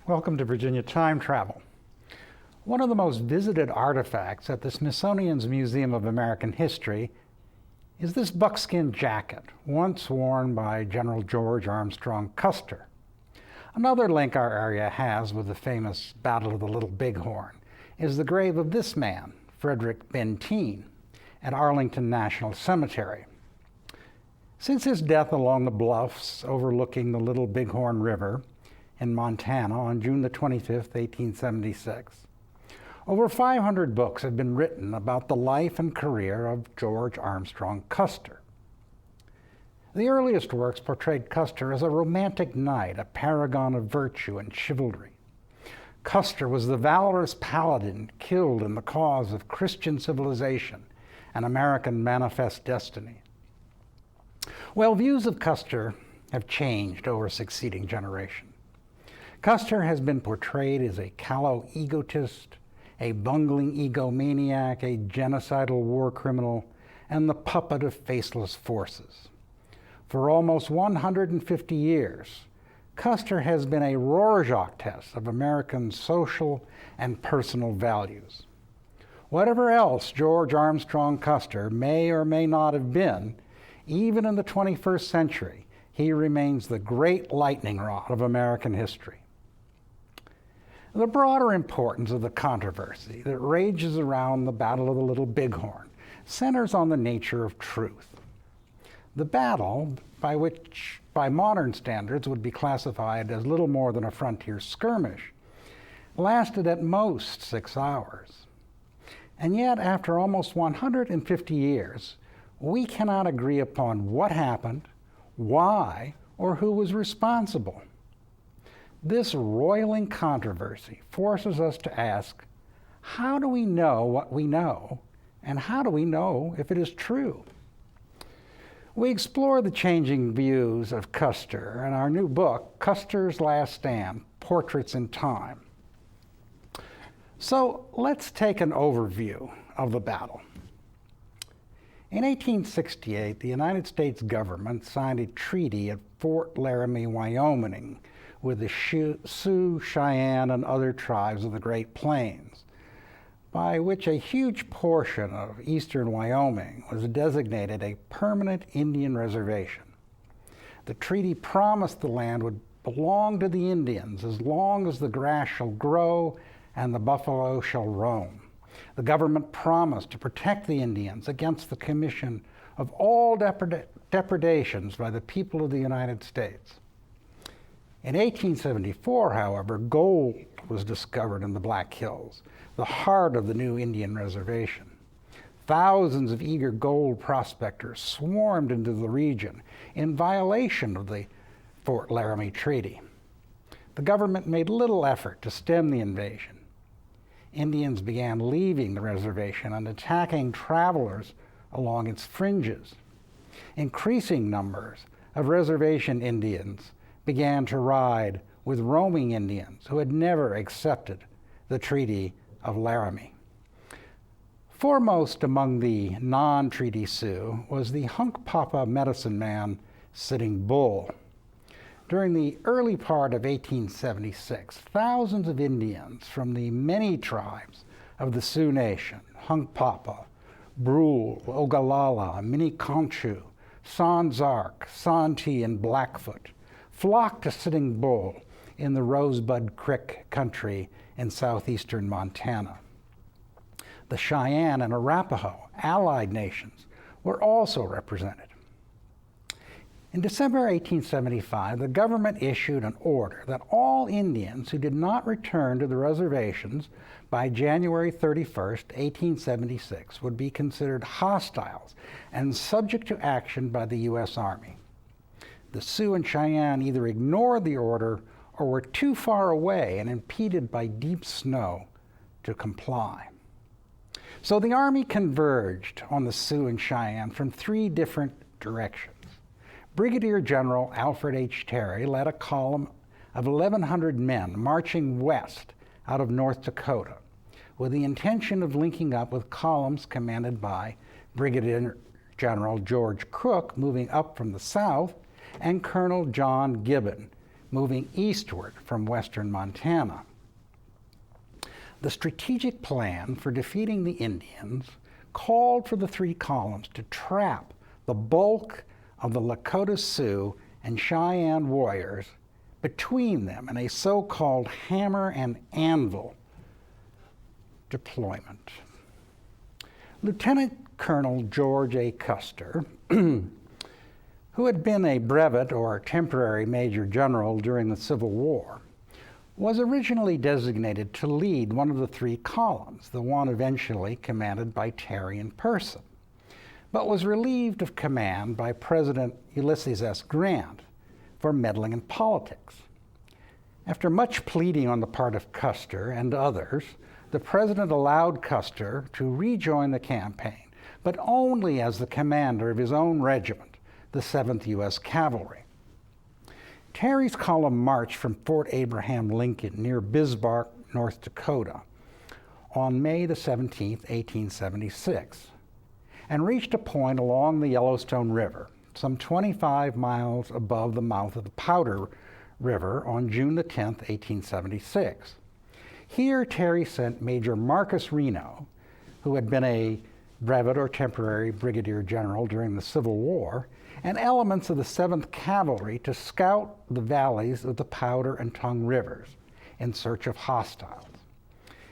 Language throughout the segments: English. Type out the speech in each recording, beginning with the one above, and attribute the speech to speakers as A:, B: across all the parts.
A: Welcome to Virginia Time Travel. One of the most visited artifacts at the Smithsonian's Museum of American History is this buckskin jacket, once worn by General George Armstrong Custer. Another link our area has with the famous Battle of the Little Bighorn is the grave of this man, Reno and Benteen, at Arlington National Cemetery. Since his death along the bluffs overlooking the Little Bighorn River in Montana on June the 25th, 1876, over 500 books have been written about the life and career of George Armstrong Custer. The earliest works portrayed Custer as a romantic knight, a paragon of virtue and chivalry. Custer was the valorous paladin killed in the cause of Christian civilization and American manifest destiny. Well, views of Custer have changed over succeeding generations. Custer has been portrayed as a callow egotist, a bungling egomaniac, a genocidal war criminal, and the puppet of faceless forces. For almost 150 years, Custer has been a Rorschach test of American social and personal values. Whatever else George Armstrong Custer may or may not have been, even in the 21st century, he remains the great lightning rod of American history. The broader importance of the controversy that rages around the Battle of the Little Bighorn centers on the nature of truth. The battle, which by modern standards would be classified as little more than a frontier skirmish, lasted at most 6 hours. And yet, after almost 150 years, we cannot agree upon what happened, why, or who was responsible. This roiling controversy forces us to ask, how do we know what we know, and how do we know if it is true? We explore the changing views of Custer in our new book, Custer's Last Stand, Portraits in Time. So let's take an overview of the battle. In 1868, the United States government signed a treaty at Fort Laramie, Wyoming, with the Sioux, Cheyenne, and other tribes of the Great Plains, by which a huge portion of eastern Wyoming was designated a permanent Indian reservation. The treaty promised the land would belong to the Indians as long as the grass shall grow and the buffalo shall roam. The government promised to protect the Indians against the commission of all depredations by the people of the United States. In 1874, however, gold was discovered in the Black Hills, the heart of the new Indian reservation. Thousands of eager gold prospectors swarmed into the region in violation of the Fort Laramie Treaty. The government made little effort to stem the invasion. Indians began leaving the reservation and attacking travelers along its fringes. Increasing numbers of reservation Indians began to ride with roaming Indians who had never accepted the Treaty of Laramie. Foremost among the non-treaty Sioux was the Hunkpapa medicine man Sitting Bull. During the early part of 1876, thousands of Indians from the many tribes of the Sioux Nation, Hunkpapa, Brule, Ogallala, Miniconchu, Sans-Arc, Santee, and Blackfoot, flocked to Sitting Bull in the Rosebud Creek country in southeastern Montana. The Cheyenne and Arapaho, allied nations, were also represented. In December 1875, the government issued an order that all Indians who did not return to the reservations by January 31st, 1876 would be considered hostiles and subject to action by the U.S. Army. The Sioux and Cheyenne either ignored the order or were too far away and impeded by deep snow to comply. So the Army converged on the Sioux and Cheyenne from 3 different directions. Brigadier General Alfred H. Terry led a column of 1,100 men marching west out of North Dakota with the intention of linking up with columns commanded by Brigadier General George Crook moving up from the south and Colonel John Gibbon moving eastward from western Montana. The strategic plan for defeating the Indians called for the three columns to trap the bulk of the Lakota Sioux and Cheyenne warriors between them in a so-called hammer and anvil deployment. Lieutenant Colonel George A. Custer, who had been a brevet or temporary major general during the Civil War, was originally designated to lead one of the three columns, the one eventually commanded by Terry in person, but was relieved of command by President Ulysses S. Grant for meddling in politics. After much pleading on the part of Custer and others, the president allowed Custer to rejoin the campaign, but only as the commander of his own regiment, the 7th U.S. Cavalry. Terry's column marched from Fort Abraham Lincoln near Bismarck, North Dakota, on May the 17th, 1876, and reached a point along the Yellowstone River, some 25 miles above the mouth of the Powder River on June the 10th, 1876. Here, Terry sent Major Marcus Reno, who had been a brevet or temporary brigadier general during the Civil War, and elements of the 7th Cavalry to scout the valleys of the Powder and Tongue Rivers in search of hostiles.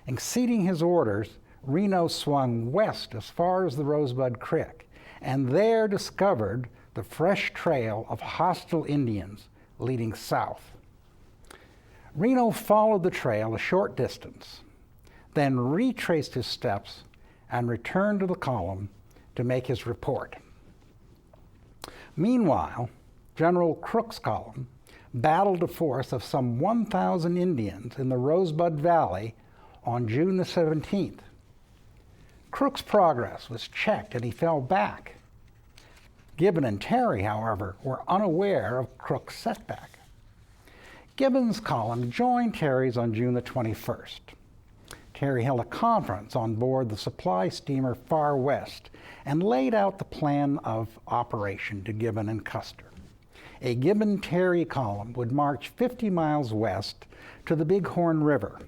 A: Exceeding his orders, Reno swung west as far as the Rosebud Creek, and there discovered the fresh trail of hostile Indians leading south. Reno followed the trail a short distance, then retraced his steps and returned to the column to make his report. Meanwhile, General Crook's column battled a force of some 1,000 Indians in the Rosebud Valley on June the 17th. Crook's progress was checked and he fell back. Gibbon and Terry, however, were unaware of Crook's setback. Gibbon's column joined Terry's on June the 21st. Terry held a conference on board the supply steamer Far West and laid out the plan of operation to Gibbon and Custer. A Gibbon-Terry column would march 50 miles west to the Bighorn River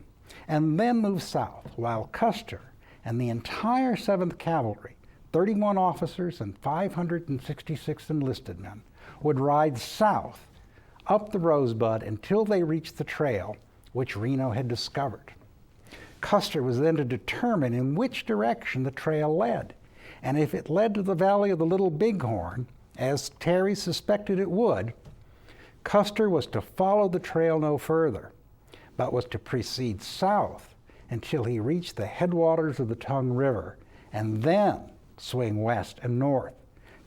A: and then move south, while Custer and the entire 7th Cavalry, 31 officers and 566 enlisted men, would ride south up the Rosebud until they reached the trail which Reno had discovered. Custer was then to determine in which direction the trail led, and if it led to the valley of the Little Bighorn, as Terry suspected it would, Custer was to follow the trail no further, but was to proceed south until he reached the headwaters of the Tongue River, and then swing west and north,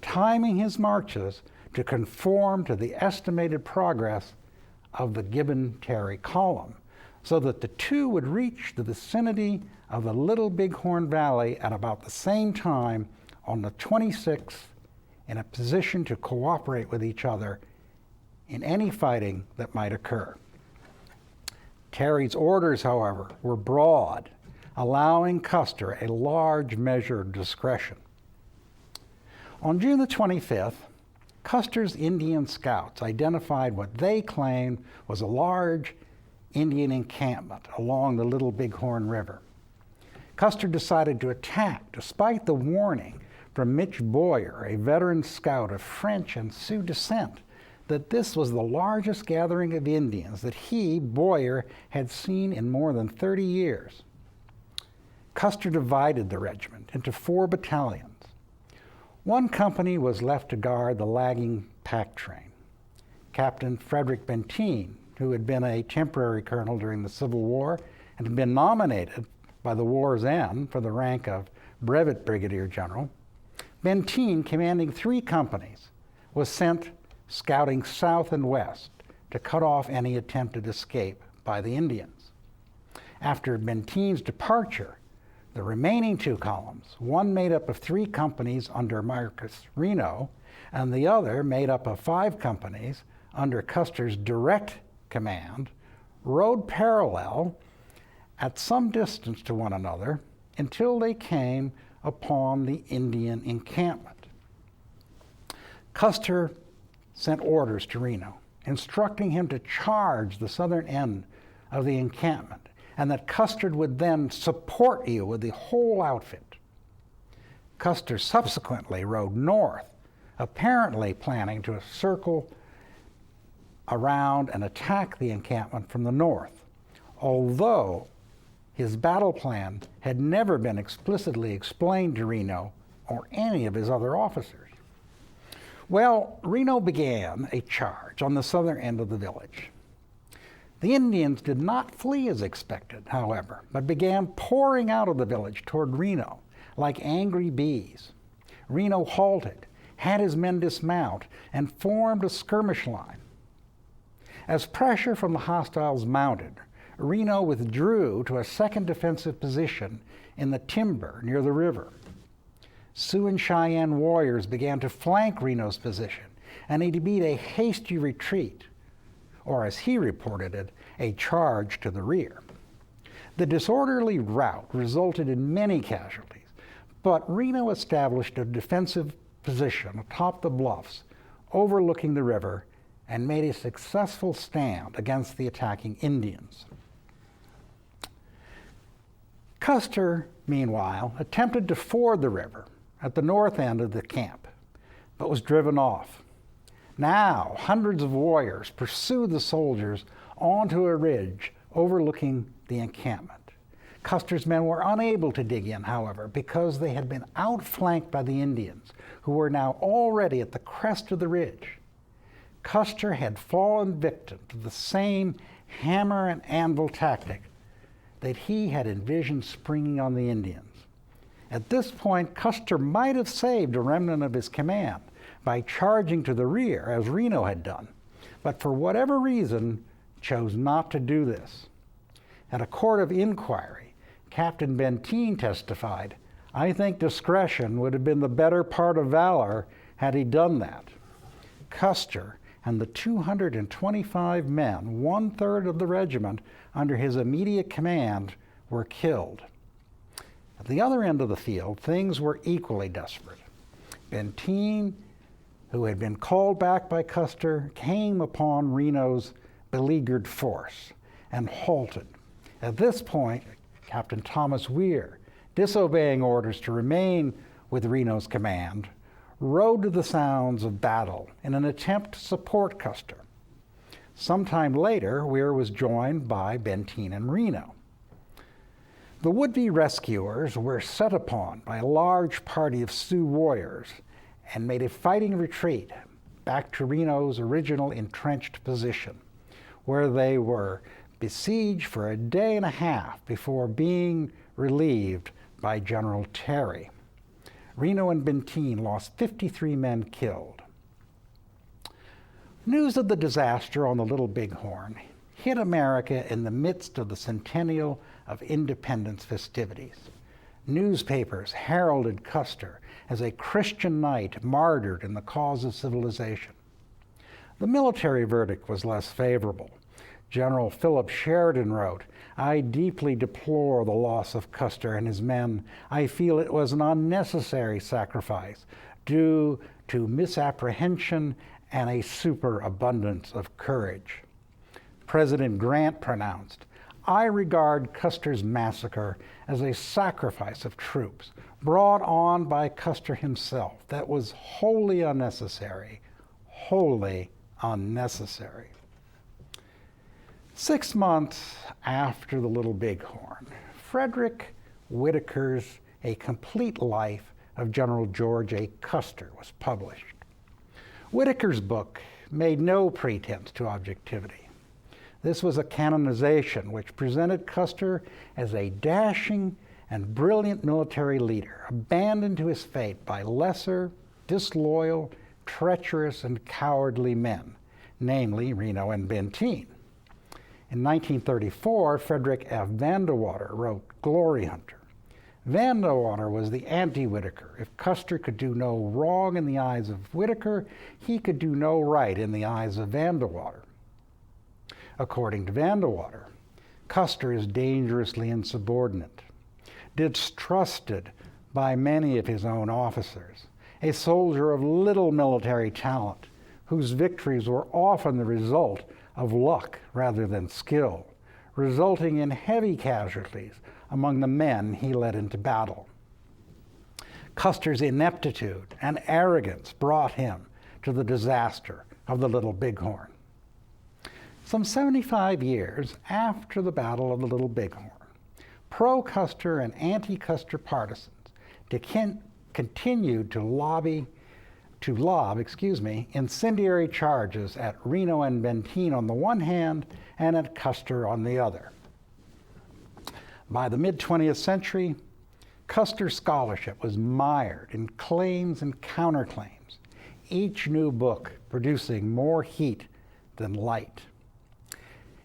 A: timing his marches to conform to the estimated progress of the Gibbon-Terry column, so that the two would reach the vicinity of the Little Bighorn Valley at about the same time on the 26th, in a position to cooperate with each other in any fighting that might occur. Terry's orders, however, were broad, allowing Custer a large measure of discretion. On June the 25th, Custer's Indian scouts identified what they claimed was a large Indian encampment along the Little Bighorn River. Custer decided to attack despite the warning from Mitch Boyer, a veteran scout of French and Sioux descent, that this was the largest gathering of Indians that he, Boyer, had seen in more than 30 years. Custer divided the regiment into 4 battalions. One company was left to guard the lagging pack train. Captain Frederick Benteen, who had been a temporary colonel during the Civil War and had been nominated by the war's end for the rank of brevet brigadier general, Benteen, commanding 3 companies, was sent scouting south and west to cut off any attempted escape by the Indians. After Benteen's departure, the remaining 2 columns, one made up of 3 companies under Marcus Reno, and the other made up of 5 companies under Custer's direct command, rode parallel at some distance to one another until they came upon the Indian encampment. Custer sent orders to Reno instructing him to charge the southern end of the encampment, and that Custer would then support you with the whole outfit. Custer subsequently rode north, apparently planning to circle around and attack the encampment from the north, although his battle plan had never been explicitly explained to Reno or any of his other officers. Well, Reno began a charge on the southern end of the village. The Indians did not flee as expected, however, but began pouring out of the village toward Reno like angry bees. Reno halted, had his men dismount, and formed a skirmish line. As pressure from the hostiles mounted, Reno withdrew to a second defensive position in the timber near the river. Sioux and Cheyenne warriors began to flank Reno's position, and he beat a hasty retreat, or as he reported it, a charge to the rear. The disorderly rout resulted in many casualties, but Reno established a defensive position atop the bluffs overlooking the river and made a successful stand against the attacking Indians. Custer, meanwhile, attempted to ford the river at the north end of the camp, but was driven off. Now, hundreds of warriors pursued the soldiers onto a ridge overlooking the encampment. Custer's men were unable to dig in, however, because they had been outflanked by the Indians, who were now already at the crest of the ridge. Custer had fallen victim to the same hammer and anvil tactic that he had envisioned springing on the Indians. At this point, Custer might have saved a remnant of his command by charging to the rear, as Reno had done, but for whatever reason, chose not to do this. At a court of inquiry, Captain Benteen testified, "I think discretion would have been the better part of valor had he done that." Custer and the 225 men, 1/3 of the regiment under his immediate command, were killed. At the other end of the field, things were equally desperate. Benteen, who had been called back by Custer, came upon Reno's beleaguered force and halted. At this point, Captain Thomas Weir, disobeying orders to remain with Reno's command, rode to the sounds of battle in an attempt to support Custer. Sometime later, Weir was joined by Benteen and Reno. The would-be rescuers were set upon by a large party of Sioux warriors and made a fighting retreat back to Reno's original entrenched position, where they were besieged for a day and a half before being relieved by General Terry. Reno and Benteen lost 53 men killed. News of the disaster on the Little Bighorn hit America in the midst of the centennial of independence festivities. Newspapers heralded Custer as a Christian knight martyred in the cause of civilization. The military verdict was less favorable. General Philip Sheridan wrote, "I deeply deplore the loss of Custer and his men. I feel it was an unnecessary sacrifice due to misapprehension and a superabundance of courage." President Grant pronounced, "I regard Custer's massacre as a sacrifice of troops brought on by Custer himself that was wholly unnecessary, wholly unnecessary." 6 months after the Little Bighorn, Frederick Whitaker's A Complete Life of General George A. Custer was published. Whitaker's book made no pretense to objectivity. This was a canonization which presented Custer as a dashing and brilliant military leader, abandoned to his fate by lesser, disloyal, treacherous, and cowardly men, namely Reno and Benteen. In 1934, Frederick F. Vandewater wrote Glory Hunter. Vandewater was the anti-Whitaker. If Custer could do no wrong in the eyes of Whitaker, he could do no right in the eyes of Vandewater. According to Vandewater, Custer is dangerously insubordinate, distrusted by many of his own officers, a soldier of little military talent whose victories were often the result of luck rather than skill, resulting in heavy casualties among the men he led into battle. Custer's ineptitude and arrogance brought him to the disaster of the Little Bighorn. Some 75 years after the Battle of the Little Bighorn, pro-Custer and anti-Custer partisans continued to lob incendiary charges at Reno and Benteen on the one hand and at Custer on the other. By the mid-20th century, Custer's scholarship was mired in claims and counterclaims, each new book producing more heat than light.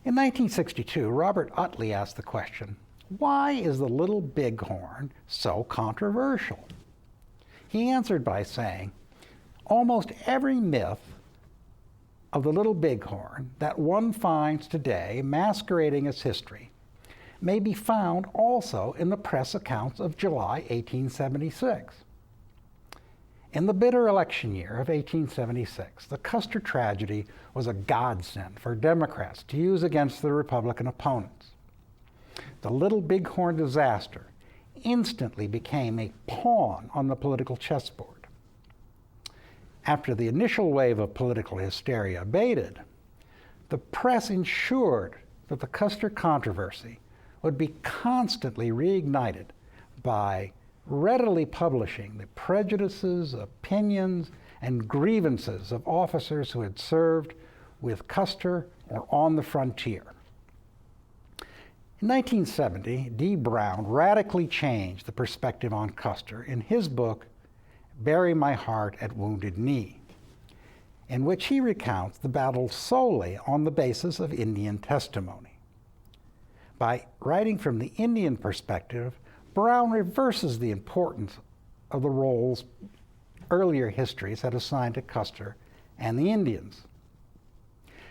A: In 1962, Robert Utley asked the question, why is the Little Bighorn so controversial? He answered by saying, almost every myth of the Little Bighorn that one finds today masquerading as history may be found also in the press accounts of July 1876. In the bitter election year of 1876, the Custer tragedy was a godsend for Democrats to use against their Republican opponents. The Little Bighorn disaster instantly became a pawn on the political chessboard. After the initial wave of political hysteria abated, the press ensured that the Custer controversy would be constantly reignited by readily publishing the prejudices, opinions, and grievances of officers who had served with Custer or on the frontier. In 1970, D. Brown radically changed the perspective on Custer in his book, Bury My Heart at Wounded Knee, in which he recounts the battle solely on the basis of Indian testimony. By writing from the Indian perspective, Brown reverses the importance of the roles earlier histories had assigned to Custer and the Indians.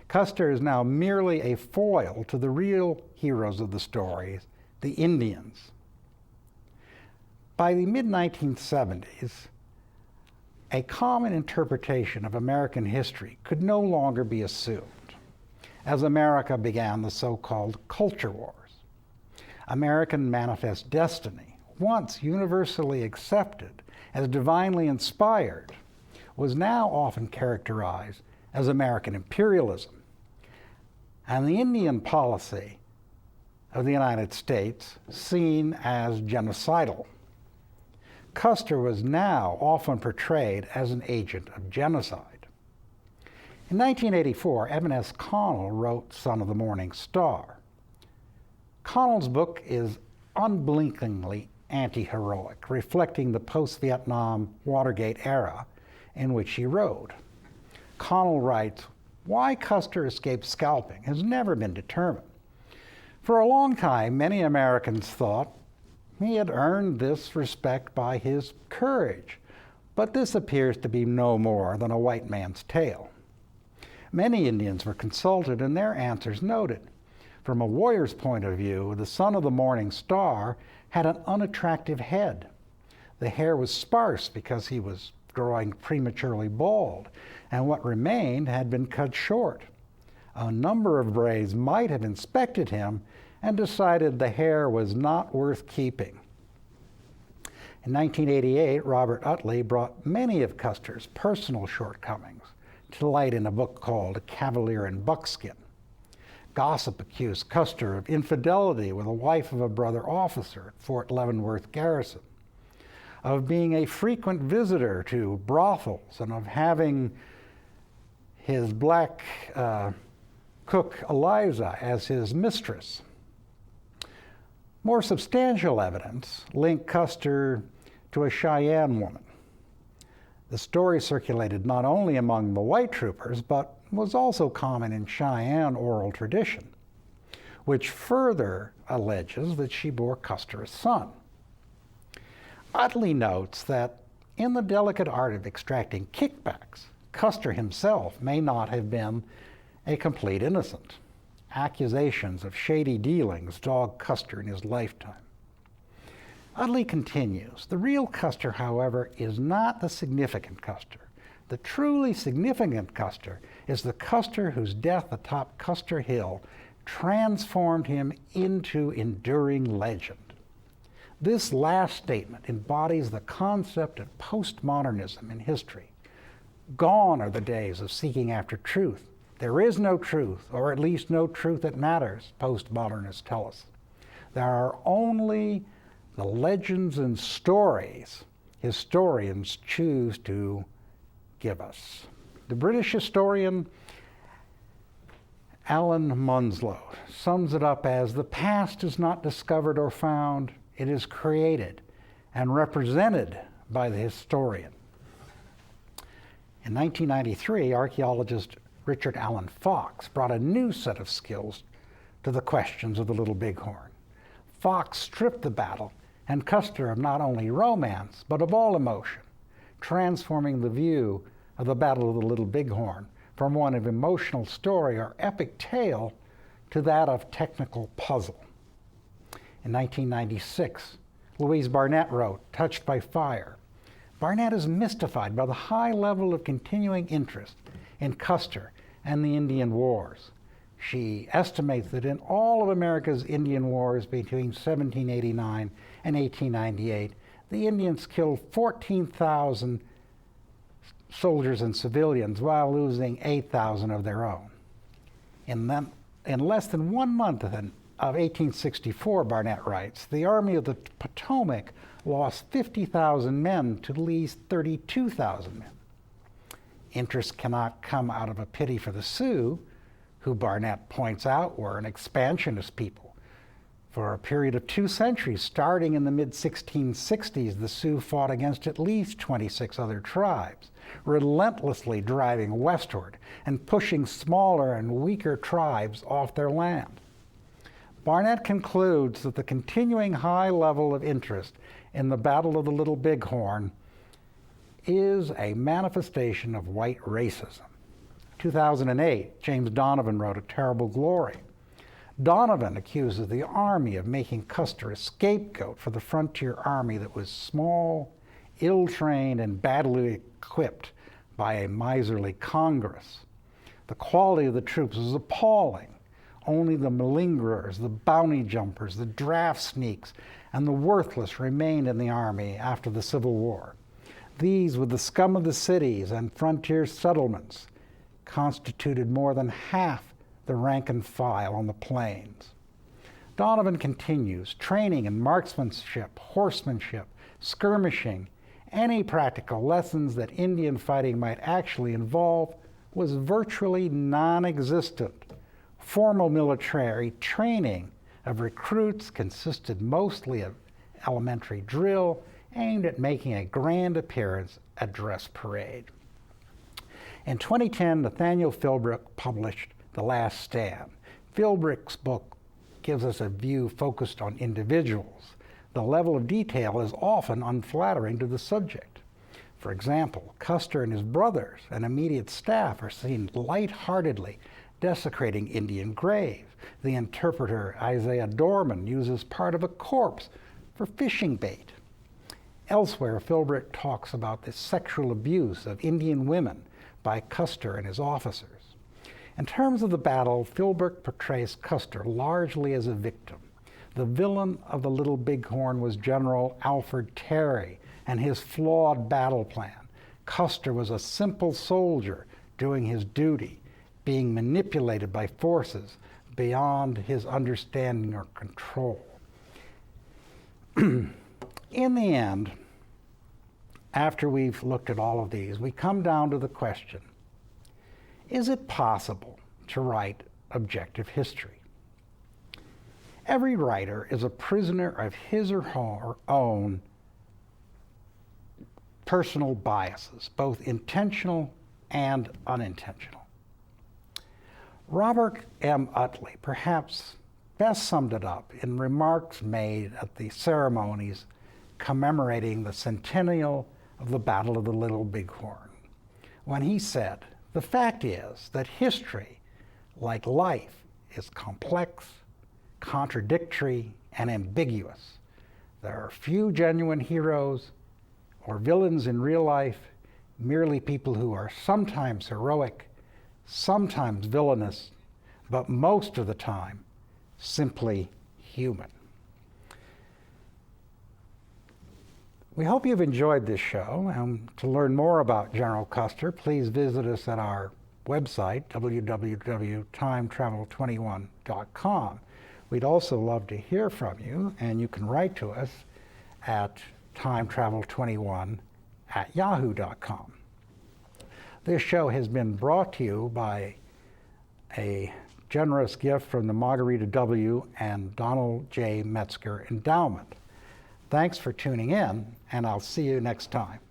A: Custer is now merely a foil to the real heroes of the stories, the Indians. By the mid-1970s, a common interpretation of American history could no longer be assumed, as America began the so-called culture wars. American manifest destiny, once universally accepted as divinely inspired, was now often characterized as American imperialism. And the Indian policy of the United States seen as genocidal. Custer was now often portrayed as an agent of genocide. In 1984, Evan S. Connell wrote Son of the Morning Star. Connell's book is unblinkingly anti-heroic, reflecting the post-Vietnam Watergate era in which he rode. Connell writes, why Custer escaped scalping has never been determined. For a long time, many Americans thought he had earned this respect by his courage, but this appears to be no more than a white man's tale. Many Indians were consulted and their answers noted. From a warrior's point of view, the Son of the Morning Star had an unattractive head. The hair was sparse because he was growing prematurely bald, and what remained had been cut short. A number of braves might have inspected him and decided the hair was not worth keeping. In 1988, Robert Utley brought many of Custer's personal shortcomings to light in a book called A Cavalier in Buckskin. Gossip accused Custer of infidelity with a wife of a brother officer at Fort Leavenworth Garrison, of being a frequent visitor to brothels, and of having his black cook Eliza as his mistress. More substantial evidence linked Custer to a Cheyenne woman. The story circulated not only among the white troopers, but was also common in Cheyenne oral tradition, which further alleges that she bore Custer a son. Utley notes that in the delicate art of extracting kickbacks, Custer himself may not have been a complete innocent. Accusations of shady dealings dogged Custer in his lifetime. Utley continues, the real Custer, however, is not the significant Custer The truly significant Custer is the Custer whose death atop Custer Hill transformed him into enduring legend. This last statement embodies the concept of postmodernism in history. Gone are the days of seeking after truth. There is no truth, or at least no truth that matters, postmodernists tell us. There are only the legends and stories historians choose to give us. The British historian Alan Munslow sums it up as, the past is not discovered or found, it is created and represented by the historian. In 1993, archaeologist Richard Allen Fox brought a new set of skills to the questions of the Little Bighorn. Fox stripped the battle and Custer of not only romance, but of all emotion, transforming the view of the Battle of the Little Bighorn from one of emotional story or epic tale to that of technical puzzle. In 1996, Louise Barnett wrote, Touched by Fire. Barnett is mystified by the high level of continuing interest in Custer and the Indian Wars. She estimates that in all of America's Indian wars between 1789 and 1898, the Indians killed 14,000 soldiers and civilians while losing 8,000 of their own. In less than 1 month of 1864, Barnett writes, the Army of the Potomac lost 50,000 men to Lee's 32,000 men. Interest cannot come out of a pity for the Sioux, who Barnett points out were an expansionist people. For a period of 2 centuries, starting in the mid-1660s, the Sioux fought against at least 26 other tribes, relentlessly driving westward and pushing smaller and weaker tribes off their land. Barnett concludes that the continuing high level of interest in the Battle of the Little Bighorn is a manifestation of white racism. 2008, James Donovan wrote A Terrible Glory. Donovan accuses the Army of making Custer a scapegoat for the frontier army that was small, ill-trained, and badly equipped by a miserly Congress. The quality of the troops was appalling. Only the malingerers, the bounty jumpers, the draft sneaks, and the worthless remained in the army after the Civil War. These, with the scum of the cities and frontier settlements, constituted more than half the rank and file on the plains. Donovan continues, training in marksmanship, horsemanship, skirmishing, any practical lessons that Indian fighting might actually involve was virtually non-existent. Formal military training of recruits consisted mostly of elementary drill aimed at making a grand appearance at dress parade. In 2010, Nathaniel Philbrick published The Last Stand. Philbrick's book gives us a view focused on individuals. The level of detail is often unflattering to the subject. For example, Custer and his brothers and immediate staff are seen lightheartedly desecrating Indian grave. The interpreter Isaiah Dorman uses part of a corpse for fishing bait. Elsewhere, Philbrick talks about the sexual abuse of Indian women by Custer and his officers. In terms of the battle, Philbrick portrays Custer largely as a victim. The villain of the Little Bighorn was General Alfred Terry and his flawed battle plan. Custer was a simple soldier doing his duty, being manipulated by forces beyond his understanding or control. In the end, after we've looked at all of these, we come down to the question, is it possible to write objective history? Every writer is a prisoner of his or her own personal biases, both intentional and unintentional. Robert M. Utley perhaps best summed it up in remarks made at the ceremonies commemorating the centennial of the Battle of the Little Bighorn, when he said, "The fact is that history, like life, is complex, contradictory, and ambiguous. There are few genuine heroes or villains in real life, merely people who are sometimes heroic, sometimes villainous, but most of the time simply human. We hope you've enjoyed this show, and to learn more about General Custer, please visit us at our website, www.timetravel21.com. We'd also love to hear from you, and you can write to us at timetravel21@yahoo.com. This show has been brought to you by a generous gift from the Margarita W. and Donald J. Metzger Endowment. Thanks for tuning in, and I'll see you next time.